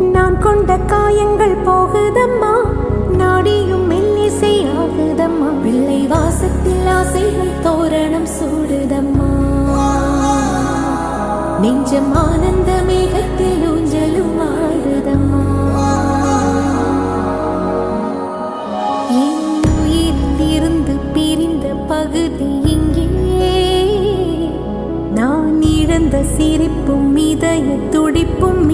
நான் கொண்ட காயங்கள் போகுதம்மா, நாடியும் மெல்லிசை ஆகுதம்மா. பிள்ளை வாசத்தில் ஆசைகள் தோரணம் சூடுதம்மா. நெஞ்சம் ஆனந்த மேகத்தில் ஊஞ்சலும் ஆடுதம்மா. என் உயிரிலிருந்து பிரிந்த பகுதி இங்கே, நான் இழந்த சிரிப்பும் இதய துடிப்பும்